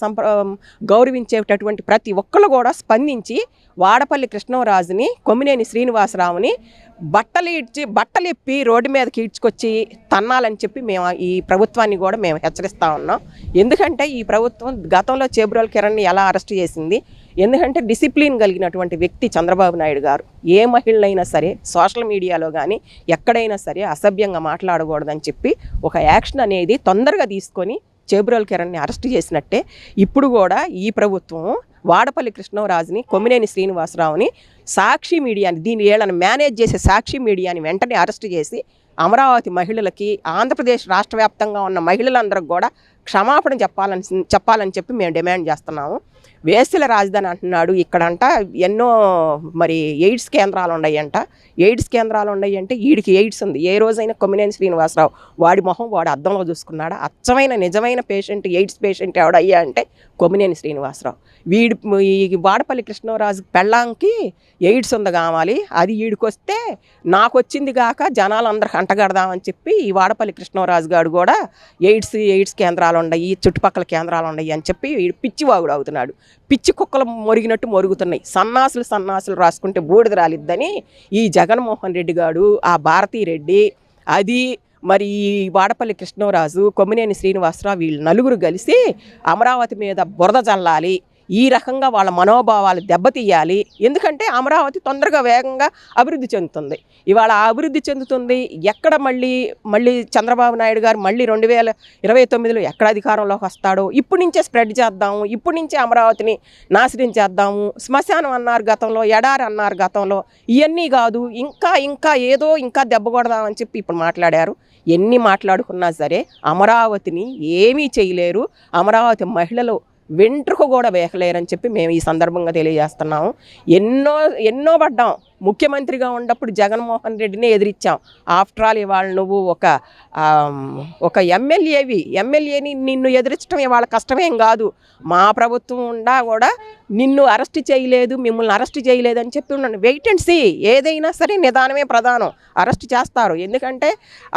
గౌరవించేటటువంటి ప్రతి ఒక్కరు కూడా స్పందించి వాడపల్లి కృష్ణరాజుని, కొమ్మినేని శ్రీనివాసరావుని బట్టలిప్పి రోడ్డు మీదకి ఈడ్చుకొచ్చి తన్నాలని చెప్పి మేము ఈ ప్రభుత్వాన్ని కూడా మేము హెచ్చరిస్తూ ఉన్నాం. ఎందుకంటే ఈ ప్రభుత్వం గతంలో చేబ్రోలు కిరణ్ని ఎలా అరెస్ట్ చేసింది? ఎందుకంటే డిసిప్లిన్ కలిగినటువంటి వ్యక్తి చంద్రబాబు నాయుడు గారు. ఏ మహిళనైనా సరే సోషల్ మీడియాలో కానీ ఎక్కడైనా సరే అసభ్యంగా మాట్లాడకూడదని చెప్పి ఒక యాక్షన్ అనేది తొందరగా తీసుకొని చేబ్రోలు కిరణ్ని అరెస్ట్ చేసినట్టే ఇప్పుడు కూడా ఈ ప్రభుత్వం వాడపల్లి కృష్ణరాజుని, కొమ్మినేని శ్రీనివాసరావుని, సాక్షి మీడియాని, దీని ఏళ్ళని మేనేజ్ చేసే సాక్షి మీడియాని వెంటనే అరెస్ట్ చేసి అమరావతి మహిళలకి, ఆంధ్రప్రదేశ్ రాష్ట్ర వ్యాప్తంగా ఉన్న మహిళలందరికీ కూడా క్షమాపణ చెప్పాలని చెప్పి మేము డిమాండ్ చేస్తున్నాము. వేశ్యల రాజధాని అంటున్నాడు. ఇక్కడంట ఎన్నో మరి ఎయిడ్స్ కేంద్రాలు ఉన్నాయంట. ఎయిడ్స్ కేంద్రాలు ఉన్నాయి అంటే వీడికి ఎయిడ్స్ ఉంది. ఏ రోజైనా కొమ్మినేని శ్రీనివాసరావు వాడి మొహం వాడు అద్దంలో చూసుకున్నాడా? అచ్చమైన నిజమైన పేషెంట్, ఎయిడ్స్ పేషెంట్ ఎవడయ్యా అంటే కొమ్మినేని శ్రీనివాసరావు. ఈ వాడపల్లి కృష్ణరాజు పెళ్ళాంకి ఎయిడ్స్ ఉంది కావాలి, అది వీడికొస్తే నాకు వచ్చింది కాక జనాలందరికి అంటగడదామని చెప్పి ఈ వాడపల్లి కృష్ణరాజు గారు కూడా ఎయిడ్స్ కేంద్రాలు ఉన్నాయి, చుట్టుపక్కల కేంద్రాలు ఉన్నాయి అని చెప్పి పిచ్చివాగుడు అవుతున్నాడు. పిచ్చి కుక్కలు మొరిగినట్టు మొరుగుతున్నాయి. సన్నాసులు రాసుకుంటే బూడిద రాలిద్దని ఈ జగన్మోహన్ రెడ్డి గారు, ఆ భారతీరెడ్డి, అది మరి ఈ వాడపల్లి కృష్ణరాజు, కొమ్మినేని శ్రీనివాసరావు వీళ్ళు నలుగురు కలిసి అమరావతి మీద బురద చల్లాలి. ఈ రకంగా వాళ్ళ మనోభావాలు దెబ్బతీయాలి. ఎందుకంటే అమరావతి తొందరగా వేగంగా అభివృద్ధి చెందుతుంది. ఇవాళ అభివృద్ధి చెందుతుంది ఎక్కడ? మళ్ళీ చంద్రబాబు నాయుడు గారు మళ్ళీ 2029లో ఎక్కడ అధికారంలోకి వస్తాడో ఇప్పటి నుంచే స్ప్రెడ్ చేద్దాము, ఇప్పటి నుంచే అమరావతిని నాశనం చేద్దాము. శ్మశానం అన్నారు గతంలో, ఎడారి అన్నారు గతంలో. ఇవన్నీ కాదు, ఇంకా ఏదో ఇంకా దెబ్బ కొడదామని చెప్పి ఇప్పుడు మాట్లాడారు. ఎన్ని మాట్లాడుకున్నా సరే అమరావతిని ఏమీ చేయలేరు. అమరావతి మహిళలు వెంట్రుక కూడా వేయలేరని చెప్పి మేము ఈ సందర్భంగా తెలియజేస్తున్నాము. ఎన్నో పడ్డాం. ముఖ్యమంత్రిగా ఉన్నప్పుడు జగన్మోహన్ రెడ్డిని ఎదిరించాం. ఆఫ్టర్ ఆల్ ఇవాళ నువ్వు ఒక ఎమ్మెల్యేని నిన్ను ఎదిరించడం ఇవాళ కష్టమేం కాదు. మా ప్రభుత్వం ఉండా కూడా నిన్ను అరెస్ట్ చేయలేదు, మిమ్మల్ని అరెస్ట్ చేయలేదని చెప్పి ఉన్నాను. Wait and see. ఏదైనా సరే నిదానమే ప్రధానం. అరెస్ట్ చేస్తారు. ఎందుకంటే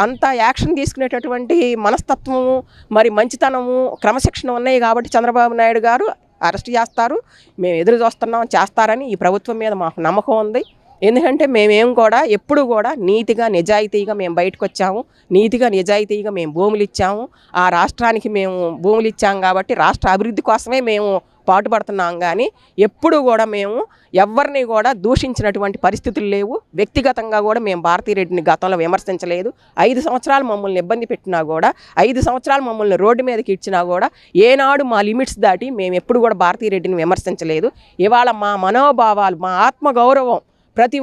అంత యాక్షన్ తీసుకునేటటువంటి మనస్తత్వము, మరి మంచితనము, క్రమశిక్షణ ఉన్నాయి కాబట్టి చంద్రబాబు నాయుడు గారు అరెస్ట్ చేస్తారు. మేము ఎదురు చూస్తున్నాం, చేస్తారని ఈ ప్రభుత్వం మీద మాకు నమ్మకం ఉంది. ఎందుకంటే మేమేం కూడా ఎప్పుడు కూడా నీతిగా నిజాయితీగా మేము బయటకు వచ్చాము. నీతిగా నిజాయితీగా మేము భూములు ఇచ్చాము. ఆ రాష్ట్రానికి మేము భూములు ఇచ్చాము కాబట్టి రాష్ట్ర అభివృద్ధి కోసమే మేము పాటుపడుతున్నాం. కానీ ఎప్పుడు కూడా మేము ఎవరిని కూడా దూషించినటువంటి పరిస్థితులు లేవు. వ్యక్తిగతంగా కూడా మేము భారతీరెడ్డిని గతంలో విమర్శించలేదు. 5 సంవత్సరాలు మమ్మల్ని ఇబ్బంది పెట్టినా కూడా, 5 సంవత్సరాలు మమ్మల్ని రోడ్డు మీదకి ఇచ్చినా కూడా ఏనాడు మా లిమిట్స్ దాటి మేము ఎప్పుడు కూడా భారతీరెడ్డిని విమర్శించలేదు. ఇవాళ మా మనోభావాలు, మా ఆత్మగౌరవం, ప్రతి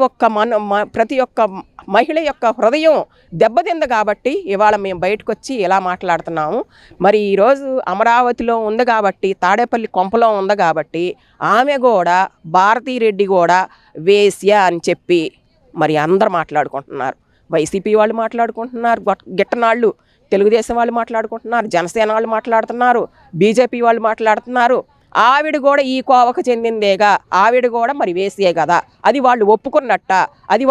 ఒక్క మహిళ యొక్క హృదయం దెబ్బతింది కాబట్టి ఇవాళ మేము బయటకు వచ్చి ఇలా మాట్లాడుతున్నాము. మరి ఈరోజు అమరావతిలో ఉంది కాబట్టి, తాడేపల్లి కొంపలో ఉంది కాబట్టి ఆమె కూడా, భారతీరెడ్డి కూడా వేశ్య అని చెప్పి మరి అందరు మాట్లాడుకుంటున్నారు. వైసీపీ వాళ్ళు మాట్లాడుకుంటున్నారు, గిట్టనాళ్ళు తెలుగుదేశం వాళ్ళు మాట్లాడుకుంటున్నారు, జనసేన వాళ్ళు మాట్లాడుతున్నారు, బీజేపీ వాళ్ళు మాట్లాడుతున్నారు. ఆవిడ కూడా ఈ కోవకు చెందిందేగా, ఆవిడ కూడా మరి వేసియే కదా. అది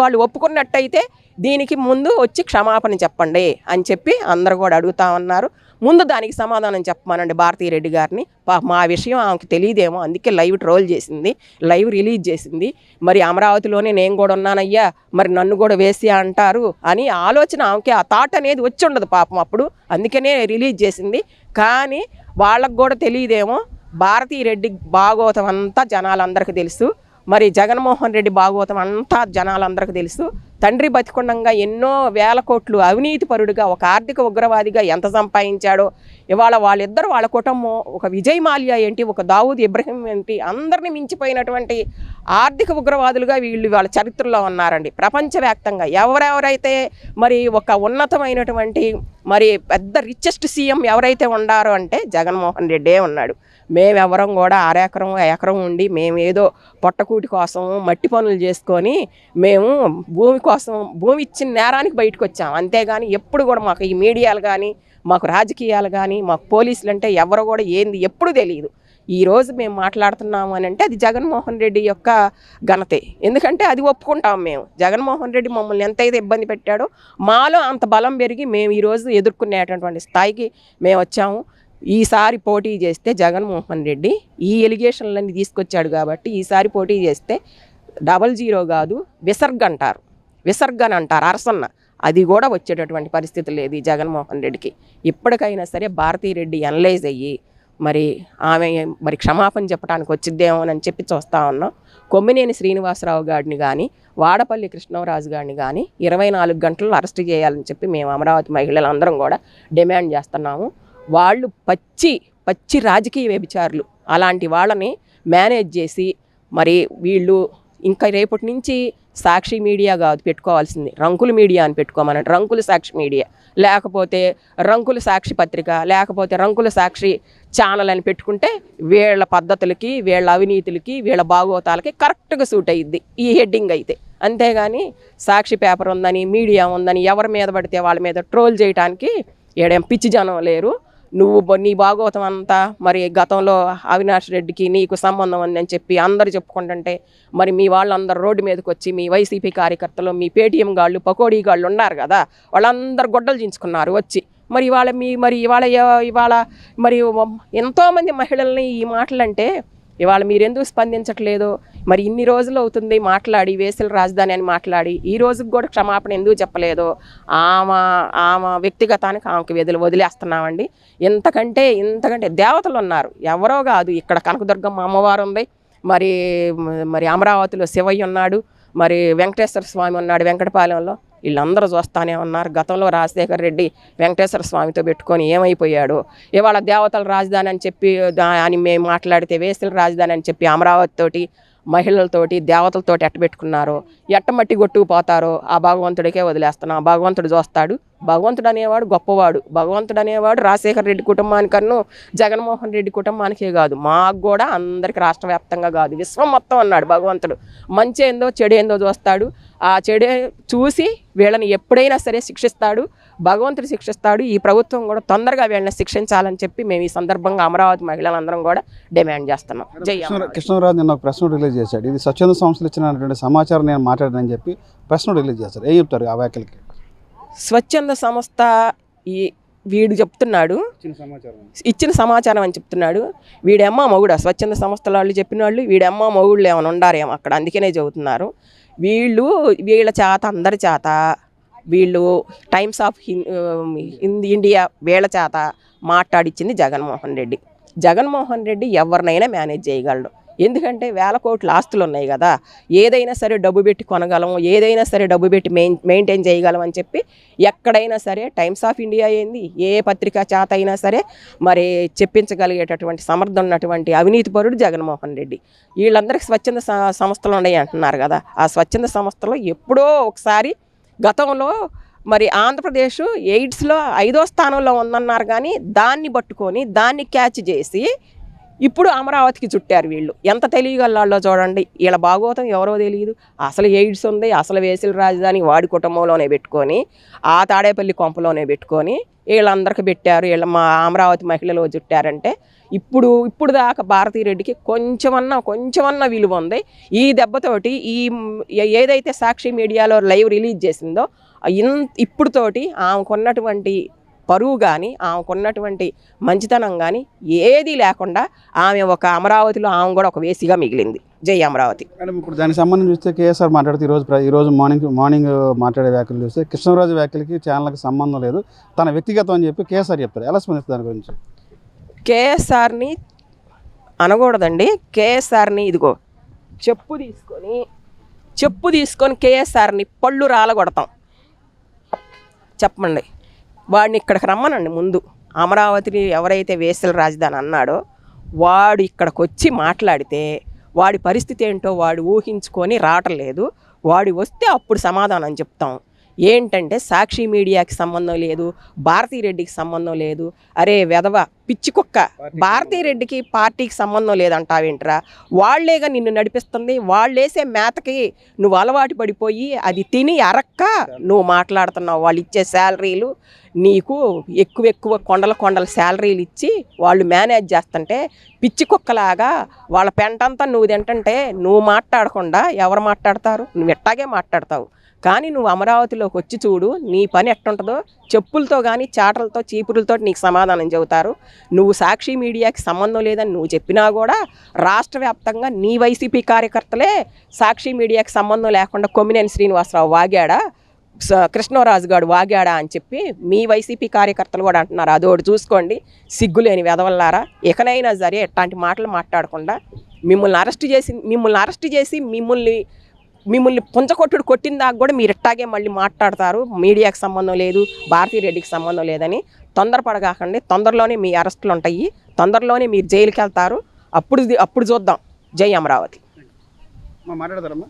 వాళ్ళు ఒప్పుకున్నట్టయితే దీనికి ముందు వచ్చి క్షమాపణ చెప్పండి అని చెప్పి అందరు కూడా అడుగుతా ఉన్నారు. ముందు దానికి సమాధానం చెప్పమనండి భారతీరెడ్డి గారిని. మా విషయం ఆమెకు తెలియదేమో, అందుకే లైవ్ ట్రోల్ చేసింది, లైవ్ రిలీజ్ చేసింది. మరి అమరావతిలోనే నేను కూడా ఉన్నానయ్యా, మరి నన్ను కూడా వేసి అంటారు అని ఆలోచన ఆమెకి, ఆ థాట్ అనేది వచ్చి ఉండదు పాపం అప్పుడు, అందుకనే రిలీజ్ చేసింది. కానీ వాళ్ళకు కూడా తెలియదేమో భారతీరెడ్డి భాగవతం అంతా జనాలందరికీ తెలుసు. మరి జగన్మోహన్ రెడ్డి భాగవతం అంతా జనాలందరికీ తెలుసు. తండ్రి బతికొండంగా ఎన్నో వేల కోట్లు అవినీతి పరుడుగా ఒక ఆర్థిక ఉగ్రవాదిగా ఎంత సంపాదించాడో, ఇవాళ వాళ్ళిద్దరు వాళ్ళ కుటుంబం ఒక విజయ్ మాల్యా ఏంటి, ఒక దావూద్ ఇబ్రహీం ఏంటి, అందరినీ మించిపోయినటువంటి ఆర్థిక ఉగ్రవాదులుగా వీళ్ళు వాళ్ళ చరిత్రలో ఉన్నారండి. ప్రపంచవ్యాప్తంగా ఎవరెవరైతే మరి ఒక ఉన్నతమైనటువంటి మరి పెద్ద రిచెస్ట్ సీఎం ఎవరైతే ఉన్నారో అంటే జగన్మోహన్ రెడ్డే ఉన్నాడు. మేమెవరం కూడా ఎకరం ఉండి మేము ఏదో పొట్టకూటి కోసం మట్టి పనులు చేసుకొని మేము భూమి ఇచ్చిన నేరానికి బయటకు వచ్చాం. అంతేగాని ఎప్పుడు కూడా మాకు ఈ మీడియాలు కానీ, మాకు రాజకీయాలు కానీ, మాకు పోలీసులు అంటే ఎవరు కూడా ఏంది ఎప్పుడు తెలియదు. ఈరోజు మేము మాట్లాడుతున్నాము అని అంటే అది జగన్మోహన్ రెడ్డి యొక్క ఘనతే. ఎందుకంటే అది ఒప్పుకుంటాం మేము. జగన్మోహన్ రెడ్డి మమ్మల్ని ఎంతైతే ఇబ్బంది పెట్టాడో మాలో అంత బలం పెరిగి మేము ఈరోజు ఎదుర్కొనేటటువంటి స్థాయికి మేము వచ్చాము. ఈసారి పోటీ చేస్తే జగన్మోహన్ రెడ్డి ఈ ఎలిగేషన్లన్నీ తీసుకొచ్చాడు కాబట్టి ఈసారి పోటీ చేస్తే 00 కాదు విసర్గ అని అంటారు అరసన్న, అది కూడా వచ్చేటటువంటి పరిస్థితి లేదు ఈ జగన్మోహన్ రెడ్డికి. ఇప్పటికైనా సరే భారతీరెడ్డి అనలైజ్ అయ్యి మరి ఆమె మరి క్షమాపణ చెప్పడానికి వచ్చిద్దేమోనని చెప్పి చూస్తూ ఉన్నాం. కొమ్మినేని శ్రీనివాసరావు గారిని కానీ, వాడపల్లి కృష్ణరాజు గారిని కానీ 24 గంటల్లో అరెస్ట్ చేయాలని చెప్పి మేము అమరావతి మహిళలందరం కూడా డిమాండ్ చేస్తున్నాము. వాళ్ళు పచ్చి రాజకీయ వ్యభిచారులు. అలాంటి వాళ్ళని మేనేజ్ చేసి మరి వీళ్ళు ఇంకా రేపటి నుంచి సాక్షి మీడియా కాదు పెట్టుకోవాల్సింది, రంకుల మీడియా అని పెట్టుకోమనండి. రంకుల సాక్షి మీడియా, లేకపోతే రంకుల సాక్షి పత్రిక, లేకపోతే రంకుల సాక్షి ఛానల్ అని పెట్టుకుంటే వీళ్ళ పద్ధతులకి, వీళ్ళ అవినీతులకి, వీళ్ళ భాగోతాలకి కరెక్ట్గా సూట్ అయ్యిద్ది ఈ హెడ్డింగ్ అయితే. అంతేగాని సాక్షి పేపర్ ఉందని, మీడియా ఉందని ఎవరి మీద పడితే వాళ్ళ మీద ట్రోల్ చేయడానికి ఏడేం పిచ్చి జనం లేరు. నువ్వు నీ భాగవతం అంతా మరి గతంలో అవినాష్ రెడ్డికి నీకు సంబంధం ఉందని చెప్పి అందరు చెప్పుకుంటుంటే మరి మీ వాళ్ళందరూ రోడ్డు మీదకి వచ్చి మీ వైసీపీ కార్యకర్తలు, మీ పేటీఎం గాళ్ళు, పకోడీ గాళ్ళు ఉన్నారు కదా, వాళ్ళందరూ గొడ్డలు చించుకున్నారు వచ్చి. మరి ఇవాళ మరి ఎంతోమంది మహిళల్ని ఈ మాటలంటే ఇవాళ మీరెందుకు స్పందించట్లేదు? మరి ఇన్ని రోజులు అవుతుంది మాట్లాడి, వేసల రాజధాని అని మాట్లాడి, ఈ రోజుకి కూడా క్షమాపణ ఎందుకు చెప్పలేదు? ఆమె వ్యక్తిగతానికి ఆమెకు వదిలేస్తున్నామండి. ఇంతకంటే దేవతలు ఉన్నారు, ఎవరో కాదు. ఇక్కడ కనకదుర్గమ్మ అమ్మవారు ఉంది, మరి అమరావతిలో శివయ్య ఉన్నాడు, మరి వెంకటేశ్వర స్వామి ఉన్నాడు వెంకటపాలెంలో. వీళ్ళందరూ చూస్తానే ఉన్నారు. గతంలో రాజశేఖర రెడ్డి వెంకటేశ్వర స్వామితో పెట్టుకొని ఏమైపోయాడు. ఇవాళ దేవతల రాజధాని అని చెప్పి అని మేము మాట్లాడితే వేసల రాజధాని అని చెప్పి అమరావతితోటి, మహిళలతోటి, దేవతలతోటి ఎట్టబెట్టుకున్నారో, ఎట్టమట్టి కొట్టుకుపోతారో ఆ భగవంతుడికే వదిలేస్తున్నాం. భగవంతుడు చూస్తాడు. భగవంతుడు అనేవాడు గొప్పవాడు. భగవంతుడు అనేవాడు రాజశేఖర రెడ్డి కుటుంబానికన్నా జగన్మోహన్ రెడ్డి కుటుంబానికే కాదు, మాకు కూడా అందరికి రాష్ట్ర వ్యాప్తంగా కాదు, విశ్వం మొత్తం అన్నాడు భగవంతుడు. మంచి ఏందో చెడేందో చూస్తాడు. ఆ చెడే చూసి వీళ్ళని ఎప్పుడైనా సరే శిక్షిస్తాడు, భగవంతుడు శిక్షిస్తాడు. ఈ ప్రభుత్వం కూడా తొందరగా వీళ్ళని శిక్షించాలని చెప్పి మేము ఈ సందర్భంగా అమరావతి మహిళలందరం కూడా డిమాండ్ చేస్తున్నాం. కృష్ణరాజు నిన్న ఒక ప్రెస్ నోట్ రిలీజ్ చేశాడు. ఇది స్వచ్ఛంద సంస్థలు ఇచ్చినటువంటి సమాచారం నేను మాట్లాడానని చెప్పి ప్రెస్ నోట్ రిలీజ్ చేశారు. ఏం చెప్తారు ఆ వ్యాఖ్యలకి? స్వచ్ఛంద సంస్థ వీడు చెప్తున్నాడు, ఇచ్చిన సమాచారం అని చెప్తున్నాడు. వీడమ్మ మొగుడా? స్వచ్ఛంద సంస్థల వాళ్ళు చెప్పిన వాళ్ళు వీడమ్మ మొగుళ్ళు ఏమైనా ఉండారేమో అక్కడ, అందుకనే చెబుతున్నారు. వీళ్ళ చేత, అందరి చేత, వీళ్ళు టైమ్స్ ఆఫ్ ఇండియా వీళ్ళ చేత మాట్లాడిచ్చింది జగన్మోహన్ రెడ్డి. జగన్మోహన్ రెడ్డి ఎవరినైనా మేనేజ్ చేయగలడు. ఎందుకంటే వేల కోట్ల ఆస్తులు ఉన్నాయి కదా, ఏదైనా సరే డబ్బు పెట్టి కొనగలం, ఏదైనా సరే డబ్బు పెట్టి మెయింటైన్ చేయగలం అని చెప్పి ఎక్కడైనా సరే టైమ్స్ ఆఫ్ ఇండియా ఏంది, ఏ పత్రిక చేత అయినా సరే మరి చెప్పించగలిగేటటువంటి సమర్థ ఉన్నటువంటి అవినీతిపరుడు జగన్మోహన్ రెడ్డి. వీళ్ళందరికీ స్వచ్ఛంద సంస్థలు ఉన్నాయి అంటున్నారు కదా, ఆ స్వచ్ఛంద సంస్థలో ఎప్పుడో ఒకసారి గతంలో మరి ఆంధ్రప్రదేశ్ ఎయిడ్స్లో 5వ స్థానంలో ఉందన్నారు, కానీ దాన్ని పట్టుకొని దాన్ని క్యాచ్ చేసి ఇప్పుడు అమరావతికి చుట్టారు. వీళ్ళు ఎంత తెలియగలల్లో చూడండి. వీళ్ళ భాగవతం ఎవరో తెలియదు. అసలు ఎయిడ్స్ ఉంది, అసలు వేసల రాజధాని వాడి కుటుంబంలోనే పెట్టుకొని, ఆ తాడేపల్లి కొంపలోనే పెట్టుకొని వీళ్ళందరికీ పెట్టారు. వీళ్ళ మా అమరావతి మహిళలు చుట్టారంటే ఇప్పుడు దాకా భారతీరెడ్డికి కొంచెమన్నా విలువ ఉంది. ఈ దెబ్బతోటి ఏదైతే సాక్షి మీడియాలో లైవ్ రిలీజ్ చేసిందో ఇప్పుడుతోటి ఆమెకున్నటువంటి పరువు కానీ, ఆమెకున్నటువంటి మంచితనం కానీ ఏదీ లేకుండా ఆమె ఒక అమరావతిలో ఆమె కూడా ఒక వేసిగా మిగిలింది. జై అమరావతి. మేడం, ఇప్పుడు దానికి సంబంధించి చూస్తే కేఎస్ఆర్ మాట్లాడితే ఈరోజు మార్నింగ్ మాట్లాడే వ్యాఖ్యలు చూస్తే కృష్ణరాజు వ్యాఖ్యలకి ఛానల్కి సంబంధం లేదు, తన వ్యక్తిగతం అని చెప్పి కేఎస్ఆర్ చెప్తారు. ఎలా స్పందిస్తారు దాని గురించి? కేఎస్ఆర్ని అనకూడదండి. కేఎస్ఆర్ని ఇదిగో చెప్పు తీసుకొని కేఎస్ఆర్ని పళ్ళు రాలగొడతాం. చెప్పండి, వాడిని ఇక్కడికి రమ్మనండి. ముందు అమరావతిని ఎవరైతే వేసల రాజధాని అన్నాడో వాడు ఇక్కడికి వచ్చి మాట్లాడితే వాడి పరిస్థితి ఏంటో వాడు ఊహించుకొని రావట్లేదు. వాడు వస్తే అప్పుడు సమాధానం చెప్తాం. ఏంటంటే సాక్షి మీడియాకి సంబంధం లేదు, భారతీరెడ్డికి సంబంధం లేదు. అరే వెధవ పిచ్చి కుక్క, భారతీరెడ్డికి పార్టీకి సంబంధం లేదంటావేంట్రా? వాళ్లేగా నిన్ను నడిపిస్తుంది. వాళ్ళేసే మేతకి నువ్వు అలవాటు పడిపోయి అది తిని అరక్క నువ్వు మాట్లాడుతున్నావు. వాళ్ళు ఇచ్చే శాలరీలు నీకు ఎక్కువ కొండల శాలరీలు ఇచ్చి వాళ్ళు మేనేజ్ చేస్తుంటే పిచ్చి కుక్కలాగా వాళ్ళ పెంటంతా నువ్వు తింటుంటే నువ్వు మాట్లాడకుండా ఎవరు మాట్లాడతారు? నువ్వు ఎట్టాగే మాట్లాడతావు. కానీ నువ్వు అమరావతిలోకి వచ్చి చూడు, నీ పని ఎట్టుంటుందో. చెప్పులతో కానీ చాటలతో చీపురులతో నీకు సమాధానం చెబుతారు. నువ్వు సాక్షి మీడియాకి సంబంధం లేదని నువ్వు చెప్పినా కూడా రాష్ట్ర వ్యాప్తంగా నీ వైసీపీ కార్యకర్తలే సాక్షి మీడియాకి సంబంధం లేకుండా కొమ్మినేని శ్రీనివాసరావు వాగాడా, కృష్ణరాజు గారు వాగాడా అని చెప్పి మీ వైసీపీ కార్యకర్తలు కూడా అంటున్నారు. అదోటి చూసుకోండి, సిగ్గులేని వెధవల్లారా. ఇకనైనా సరే ఎట్లాంటి మాటలు మాట్లాడకుండా మిమ్మల్ని అరెస్ట్ చేసి మిమ్మల్ని పుంజకొట్టుడు కొట్టిన దాకా కూడా మీరు ఇట్టాగే మళ్ళీ మాట్లాడతారు. మీడియాకి సంబంధం లేదు, భారతీరెడ్డికి సంబంధం లేదని. తొందరపడగాకండి, తొందరలోనే మీ అరెస్టులు ఉంటాయి, తొందరలోనే మీరు జైలుకి వెళ్తారు. అప్పుడు చూద్దాం. జై అమరావతి. మాట్లాడతారమ్మా.